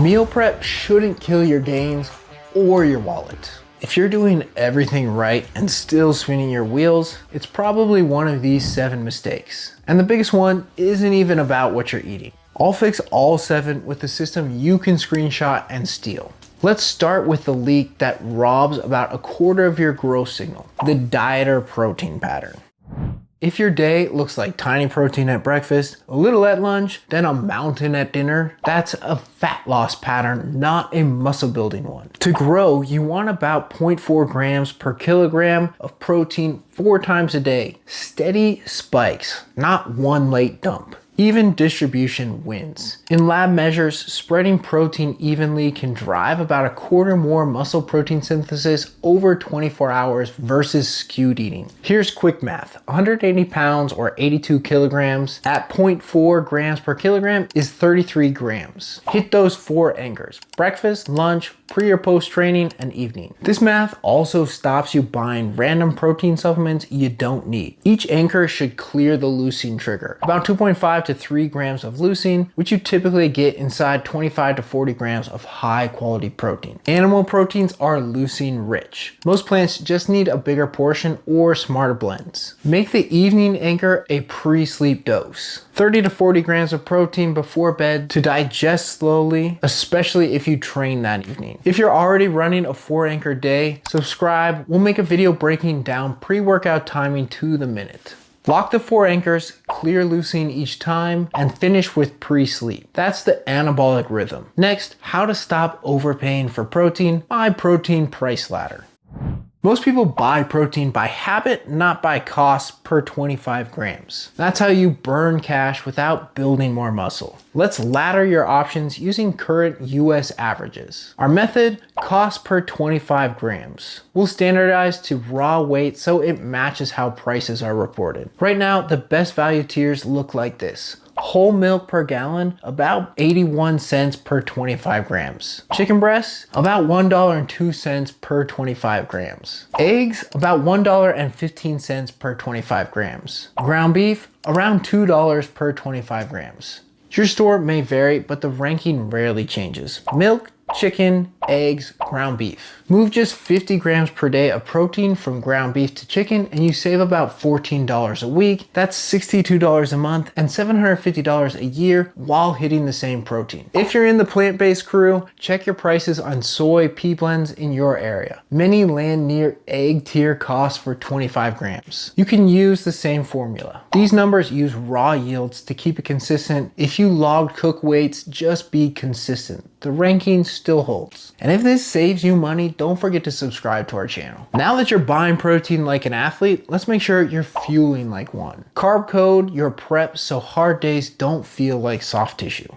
Meal prep shouldn't kill your gains or your wallet. If you're doing everything right and still spinning your wheels, it's probably one of these 7 mistakes. And the biggest one isn't even about what you're eating. I'll fix all 7 with the system you can screenshot and steal. Let's start with the leak that robs about 1/4 of your growth signal, the dieter protein pattern. If your day looks like tiny protein at breakfast, a little at lunch, then a mountain at dinner, that's a fat loss pattern, not a muscle building one. To grow, you want about 0.4 grams per kilogram of protein 4 times a day. Steady spikes, not one late dump. Even distribution wins. In lab measures, spreading protein evenly can drive about 1/4 more muscle protein synthesis over 24 hours versus skewed eating. Here's quick math. 180 pounds or 82 kilograms at 0.4 grams per kilogram is 33 grams. Hit those 4 anchors: breakfast, lunch, pre or post training, and evening. This math also stops you buying random protein supplements you don't need. Each anchor should clear the leucine trigger, about 2.5 to 3 grams of leucine, which you typically get inside 25 to 40 grams of high quality protein. Animal proteins are leucine rich. Most plants just need a bigger portion or smarter blends. Make the evening anchor a pre-sleep dose. 30 to 40 grams of protein before bed to digest slowly, especially if you train that evening. If you're already running a 4 anchor day, subscribe. We'll make a video breaking down pre-workout timing to the minute. Lock the 4 anchors, clear leucine each time, and finish with pre-sleep. That's the anabolic rhythm. Next, how to stop overpaying for protein by protein price ladder. Most people buy protein by habit, not by cost per 25 grams. That's how you burn cash without building more muscle. Let's ladder your options using current US averages. Our method, cost per 25 grams. We'll standardize to raw weight so it matches how prices are reported. Right now, the best value tiers look like this. Whole milk per gallon, about 81 cents per 25 grams. Chicken breasts, about $1.02 per 25 grams. Eggs, about $1.15 per 25 grams. Ground beef, around $2 per 25 grams. Your store may vary, but the ranking rarely changes. Milk, chicken, eggs, ground beef. Move just 50 grams per day of protein from ground beef to chicken and you save about $14 a week. That's $62 a month and $750 a year while hitting the same protein. If you're in the plant-based crew, check your prices on soy pea blends in your area. Many land near egg tier costs for 25 grams. You can use the same formula. These numbers use raw yields to keep it consistent. If you logged cook weights, just be consistent. The ranking still holds. And if this saves you money, don't forget to subscribe to our channel. Now that you're buying protein like an athlete, let's make sure you're fueling like one. Carb code your prep so hard days don't feel like soft tissue.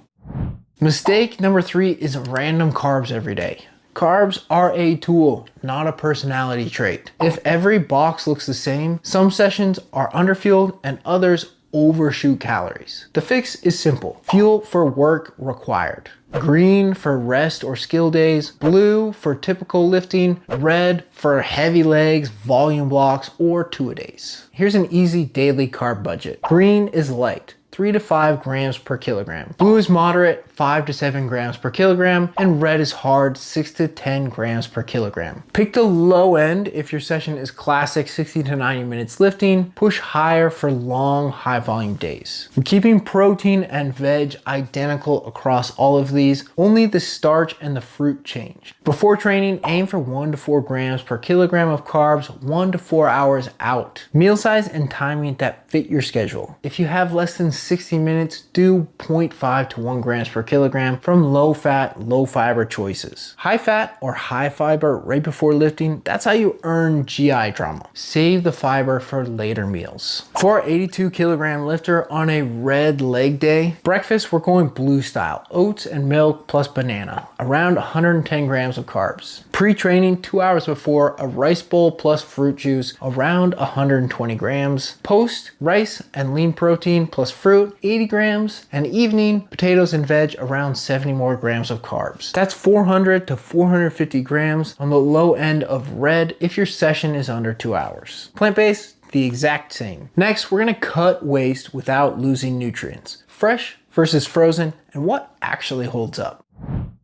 Mistake number 3 is random carbs every day. Carbs are a tool, not a personality trait. If every box looks the same, some sessions are underfueled and others overshoot calories. The fix is simple. Fuel for work required. Green for rest or skill days, blue for typical lifting, red for heavy legs, volume blocks, or 2-a-days. Here's an easy daily carb budget. Green is light, 3 to 5 grams per kilogram. Blue is moderate, 5 to 7 grams per kilogram, and red is hard, 6 to 10 grams per kilogram. Pick the low end if your session is classic 60 to 90 minutes lifting. Push higher for long, high volume days. I'm keeping protein and veg identical across all of these, only the starch and the fruit change. Before training, aim for 1 to 4 grams per kilogram of carbs 1 to 4 hours out. Meal size and timing that fit your schedule. If you have less than 60 minutes, do 0.5 to 1 grams per kilogram from low fat, low fiber choices. High fat or high fiber right before lifting, that's how you earn GI trauma. Save the fiber for later meals. For our 82 kilogram lifter on a red leg day, breakfast we're going blue style, oats and milk plus banana, around 110 grams of carbs. Pre-training 2 hours before, a rice bowl plus fruit juice, around 120 grams. Post, rice and lean protein plus fruit, 80 grams. And evening, potatoes and veg, around 70 more grams of carbs. That's 400 to 450 grams on the low end of red if your session is under 2 hours. Plant-based, the exact same. Next, we're gonna cut waste without losing nutrients. Fresh versus frozen, and what actually holds up.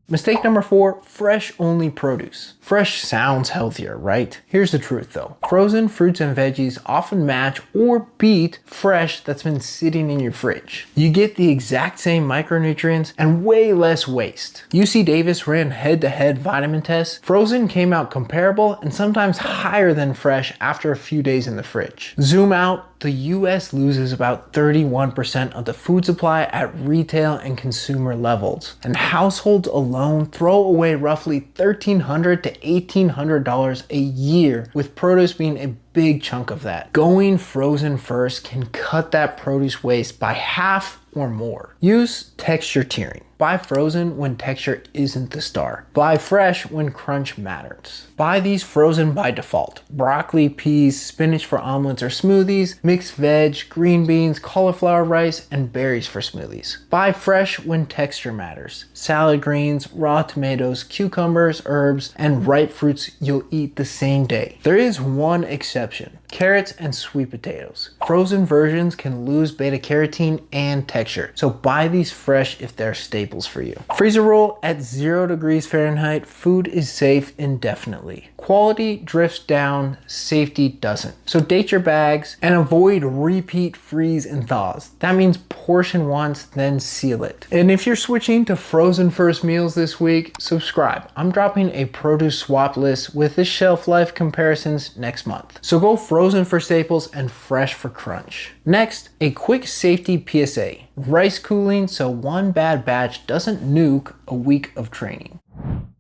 Mistake number 4, fresh only produce. Fresh sounds healthier, right? Here's the truth though. Frozen fruits and veggies often match or beat fresh that's been sitting in your fridge. You get the exact same micronutrients and way less waste. UC Davis ran head-to-head vitamin tests. Frozen came out comparable and sometimes higher than fresh after a few days in the fridge. Zoom out, the US loses about 31% of the food supply at retail and consumer levels. And households alone throw away roughly $1,300 to $1,800 a year, with produce being a big chunk of that. Going frozen first can cut that produce waste by half or more. Use texture tiering. Buy frozen when texture isn't the star. Buy fresh when crunch matters. Buy these frozen by default. Broccoli, peas, spinach for omelets or smoothies, mixed veg, green beans, cauliflower rice, and berries for smoothies. Buy fresh when texture matters. Salad greens, raw tomatoes, cucumbers, herbs, and ripe fruits you'll eat the same day. There is one exception. Carrots and sweet potatoes. Frozen versions can lose beta carotene and texture, so buy these fresh if they're staples for you. Freezer roll at 0 degrees Fahrenheit, food is safe indefinitely. Quality drifts down, safety doesn't. So date your bags and avoid repeat freeze and thaws. That means portion once, then seal it. And if you're switching to frozen first meals this week, subscribe. I'm dropping a produce swap list with the shelf life comparisons next month. So go frozen for staples and fresh for crunch. Next, a quick safety PSA. Rice cooling so one bad batch doesn't nuke a week of training.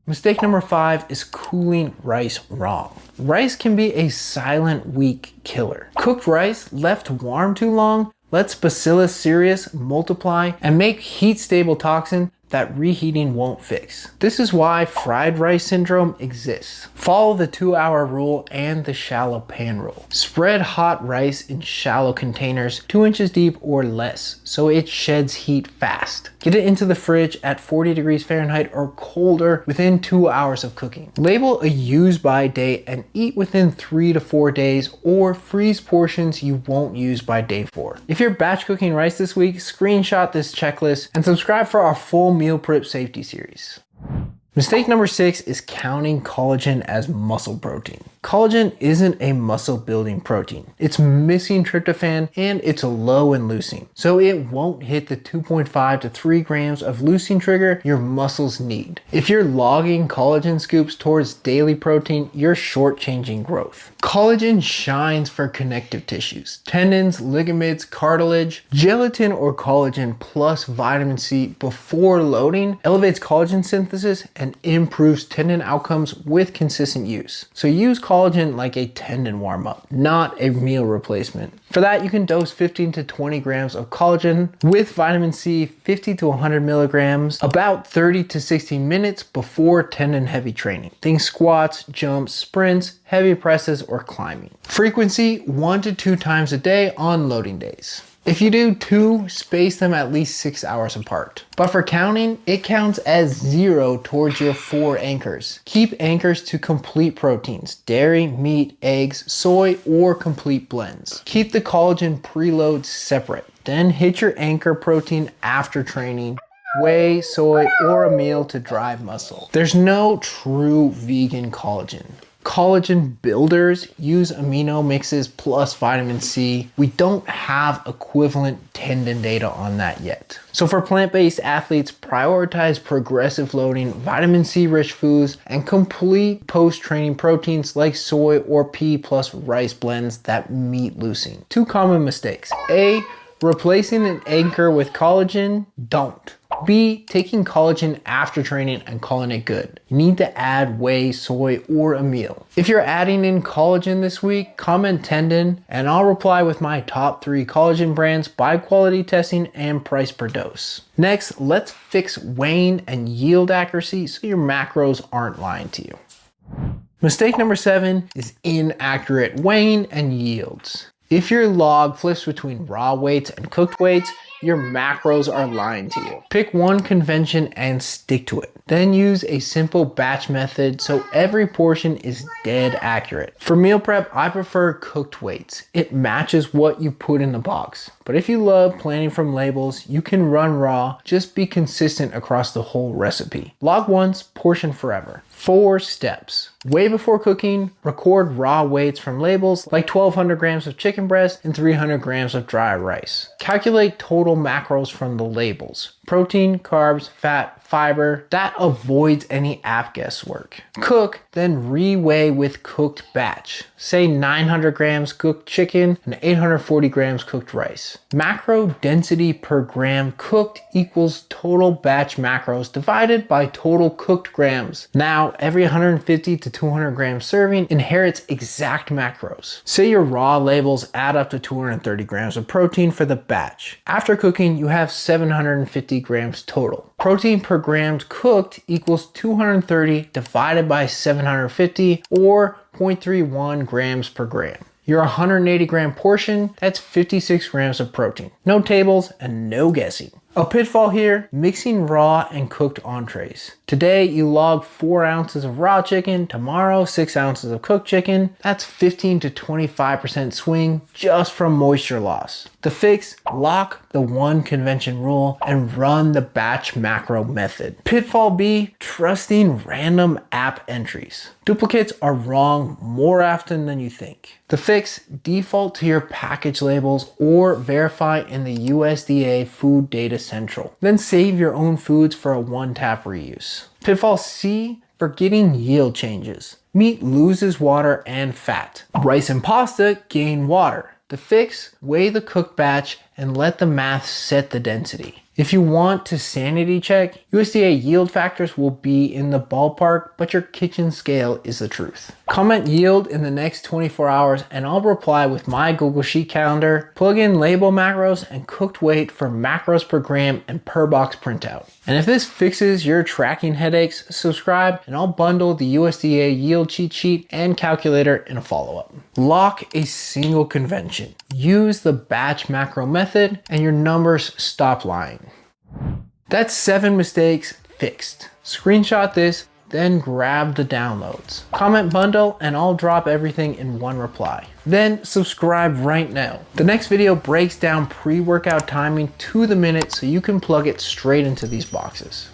Mistake number 5 is cooling rice wrong. Rice can be a silent weak killer. Cooked rice left warm too long lets Bacillus cereus multiply and make heat-stable toxin that reheating won't fix. This is why fried rice syndrome exists. Follow the 2-hour rule and the shallow pan rule. Spread hot rice in shallow containers 2 inches deep or less so it sheds heat fast. Get it into the fridge at 40 degrees Fahrenheit or colder within 2 hours of cooking. Label a use by date and eat within 3 to 4 days, or freeze portions you won't use by day 4. If you're batch cooking rice this week, screenshot this checklist and subscribe for our full meal prep safety series. Mistake number 6 is counting collagen as muscle protein. Collagen isn't a muscle building protein. It's missing tryptophan and it's low in leucine. So it won't hit the 2.5 to 3 grams of leucine trigger your muscles need. If you're logging collagen scoops towards daily protein, you're shortchanging growth. Collagen shines for connective tissues, tendons, ligaments, cartilage. Gelatin or collagen plus vitamin C before loading elevates collagen synthesis and improves tendon outcomes with consistent use. So use collagen like a tendon warm-up, not a meal replacement. For that, you can dose 15 to 20 grams of collagen with vitamin C, 50 to 100 milligrams, about 30 to 60 minutes before tendon heavy training. Think squats, jumps, sprints, heavy presses, or climbing. Frequency 1 to 2 times a day on loading days. If you do 2, space them at least 6 hours apart. But for counting, it counts as 0 towards your 4 anchors. Keep anchors to complete proteins, dairy, meat, eggs, soy, or complete blends. Keep the collagen preloads separate. Then hit your anchor protein after training, whey, soy, or a meal to drive muscle. There's no true vegan collagen. Collagen builders use amino mixes plus vitamin C. We don't have equivalent tendon data on that yet. So for plant-based athletes, prioritize progressive loading, vitamin C rich foods, and complete post-training proteins like soy or pea plus rice blends that meet leucine. 2 common mistakes. A, replacing an anchor with collagen. Don't. B, taking collagen after training and calling it good. You need to add whey, soy, or a meal. If you're adding in collagen this week, comment tendon and I'll reply with my top 3 collagen brands by quality testing and price per dose. Next, let's fix weighing and yield accuracy so your macros aren't lying to you. Mistake number 7 is inaccurate weighing and yields. If your log flips between raw weights and cooked weights, your macros are lying to you. Pick one convention and stick to it. Then use a simple batch method so every portion is dead accurate. For meal prep, I prefer cooked weights. It matches what you put in the box. But if you love planning from labels, you can run raw. Just be consistent across the whole recipe. Log once, portion forever. 4 steps. Weigh before cooking, record raw weights from labels like 1,200 grams of chicken breast and 300 grams of dry rice. Calculate total macros from the labels. Protein, carbs, fat, fiber. That avoids any app guesswork. Cook, then re-weigh with cooked batch. Say 900 grams cooked chicken and 840 grams cooked rice. Macro density per gram cooked equals total batch macros divided by total cooked grams. Now, every 150 to 200 gram serving inherits exact macros. Say your raw labels add up to 230 grams of protein for the batch. After cooking, you have 750 grams total. Protein per gram cooked equals 230 divided by 750 or 0.31 grams per gram. Your 180 gram portion, that's 56 grams of protein. No tables and no guessing. A pitfall here, mixing raw and cooked entrees. Today you log 4 ounces of raw chicken, tomorrow 6 ounces of cooked chicken. That's 15 to 25% swing just from moisture loss. The fix, lock the one convention rule and run the batch macro method. Pitfall B, trusting random app entries. Duplicates are wrong more often than you think. The fix, default to your package labels or verify in the USDA Food Data Central. Then save your own foods for a one-tap reuse. Pitfall C, forgetting yield changes. Meat loses water and fat. Rice and pasta gain water. The fix, weigh the cooked batch and let the math set the density. If you want to sanity check, USDA yield factors will be in the ballpark, but your kitchen scale is the truth. Comment yield in the next 24 hours and I'll reply with my Google Sheet calendar, plug in label macros and cooked weight for macros per gram and per box printout. And if this fixes your tracking headaches, subscribe and I'll bundle the USDA yield cheat sheet and calculator in a follow-up. Lock a single convention. Use the batch macro method and your numbers stop lying. That's 7 mistakes fixed. Screenshot this, then grab the downloads. Comment bundle and I'll drop everything in one reply. Then subscribe right now. The next video breaks down pre-workout timing to the minute so you can plug it straight into these boxes.